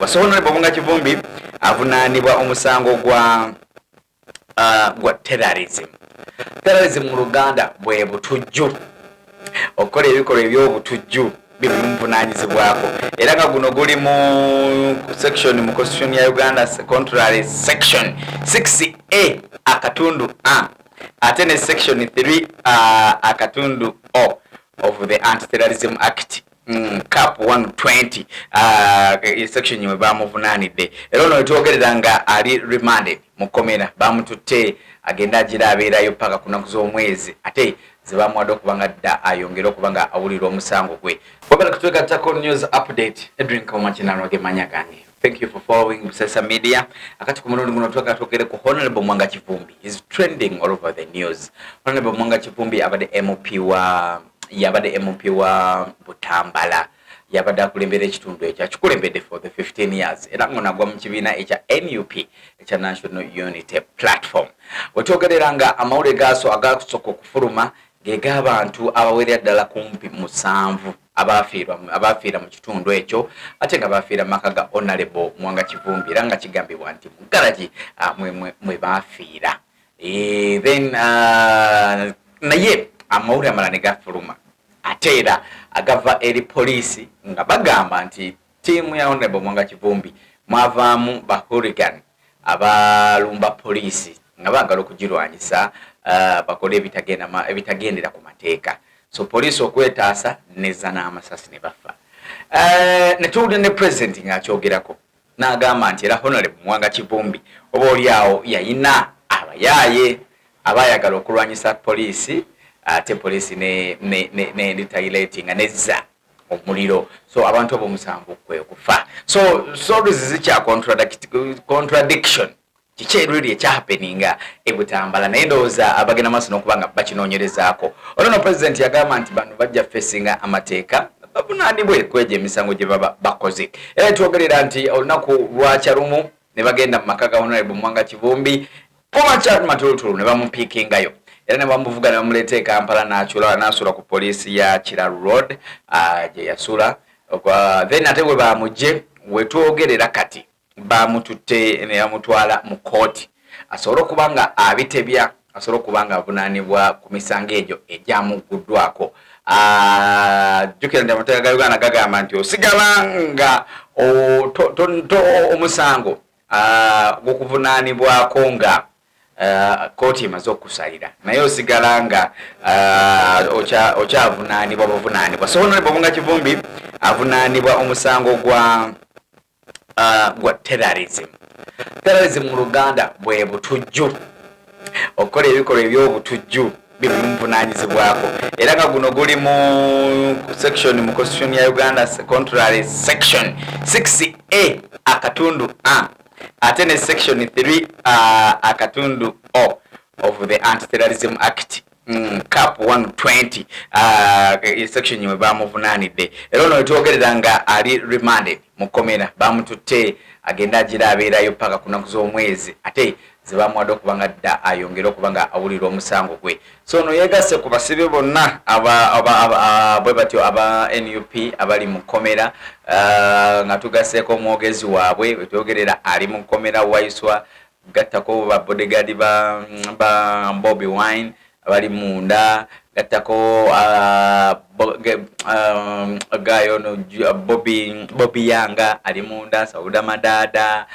Wasohonere Bobunga Kivumbi avunaanibwa omusango gwa terrorism. Terrorism mu Luganda bwe butujju. Okola ebikolwa eby'obutujju bimuvunaanyizibwako. Era nga guno guli mu section mu Constitution ya Uganda contrary section 6A akatundu A. Ate ne section 3 akatundu O of the Anti-Terrorism Act. Cap 120 section ywe bamuvunaanidde. Era ono etwogerera nga ali remanded mukomera bamututte agenda agira abeerayo paka kunaku z'omwezi ate zebamuwadde okubanga dda ayongera okubanga awulira omusango gwe. Wabala kutweka Tako News Update Edwin Kaumachinano gemanya gange. Thank you for following Busesa Media. Akati ku murundi guno twogere ku Honorable Mwanga Kivumbi is trending all over the news. Honorable Mwanga Kivumbi abadde MP wa Butambala yabadde akulembera ekitundu ekyo akikulembedde for the 15 years era ngo nagwa mu kibiina ekya NUP ekya National Unity Platform. Wetwogerera nga amawulire gaaso agakusooka okufuluma g'abantu abawerera ddala kumpi 7 abafiira mu kitundu ekyo ate nga bafiira mu maka ga Honorable Mwanga Kivumbi era nga kigambibwa nti mu garagi mwe bafiira. Then naye amawulire amalala ne gafuluma ate era agava eri polisi nga bagamba nti tiimu ya Honorable Mwanga Kivumbi mwavaamu ba hooligan abalumba polisi nga baagala okugirwanyisa bakole ebitagendera ku mateeka. So polisi okwetaasa neza n'amasasi ne bafa. Netuwulira ne president ng'akyogerako n'agamba nti era Honorable Mwanga Kivumbi oba oliawo yayina abayaaye abaayagala okulwanyisa polisi ate polisi ne retaliating neza omuliro. So abantu abo musanvu kwe kufa. So stories zikya contradiction kikyeruli ekya happening e Butambala naye ndowooza abagenda maaso n'okubanga bakinoonyerezaako. Ono president yagamba nti bano bajja facing amateeka bavunaanibwe kweja emisango gye baba bakoze. Era twogerera nti olunaku lwakyalumu ne bagenda mu maka ga Honorable Mwanga Kivumbi Chat matulutulu ne bamupiikingayo. Era ne bamuvuga ne bamuleeta e Kampala n'asula ku polisi ya Kiralu Road gye yasula. Then ate bwe bamugye wetwogerera kati bamututte ne bamutwala mu kooti asobole okubanga abitebya asobole okubanga avunaanibwa ku misango egyo egyamuguddwako. Jjukira nti amateeka ga Uganda gagamba nti osigala nga omusango gw'okuvunaanibwako nga kooti emaze okusalira naye osigala nga okyavunaanibwa buvunaanibwa. So Honorable Mwanga Kivumbi avunaanibwa omusango gwa terrorism. Terrorism mu Luganda bwe butujju. Okola ebikolwa eby'obutujju bimuvunaanyizibwako. Era nga guno guli mu section mu Constitution ya Uganda contrary section 6A akatundu A. Ate ne section 3 akatundu O of the Anti-Terrorism Act. Cap 120 section ywe bamuvunaanidde. Era ono etwogerera nga ali remanded mukomera bamututte agenda agira abeerayo paka kunaku z'omwezi ate zebamuwadde okubanga dda ayongera okubanga awulira omusango gwe. So ono yegasse ku basibe bonna bwe batyo aba NUP abali mu komera nga tugasseeko omwogezi waabwe wetwogerera ali mu komera waiswa gattako ba bodyguard ba Bobby Wine abali munda gattako gayo no Bobby Yanga ali munda Sauda Madada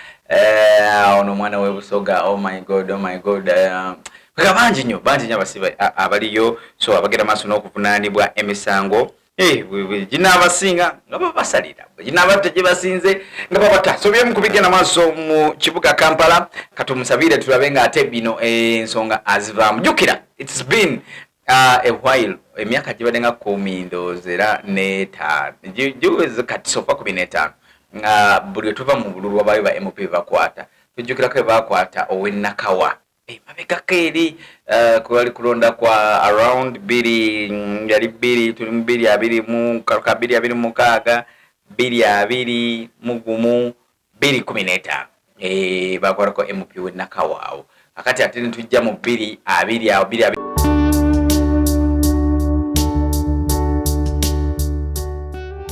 ono mwana we Busoga. Oh my god bangi nnyo abasibe abaliyo. So abagenda maaso n'okuvunaanibwa emisango ginaabasinga nga babasalira ginaabatte gye basinze nga babata. So byemu kubigenda maaso mu kibuga Kampala katumusabire tulabe nga ate bino ensonga azivaamu. Jjukira it's been a while emyaka gibadde nga 15 giweze kati sofa 15 buli tuva mu bululu abayo ba MP bakwata tujjukirako bakwata ow'Ennakawa mabegako eri kwali kulonda kwa around yali 226 220 bakwatako MP w'Ennakawa awo akati ate ne tujja mu 220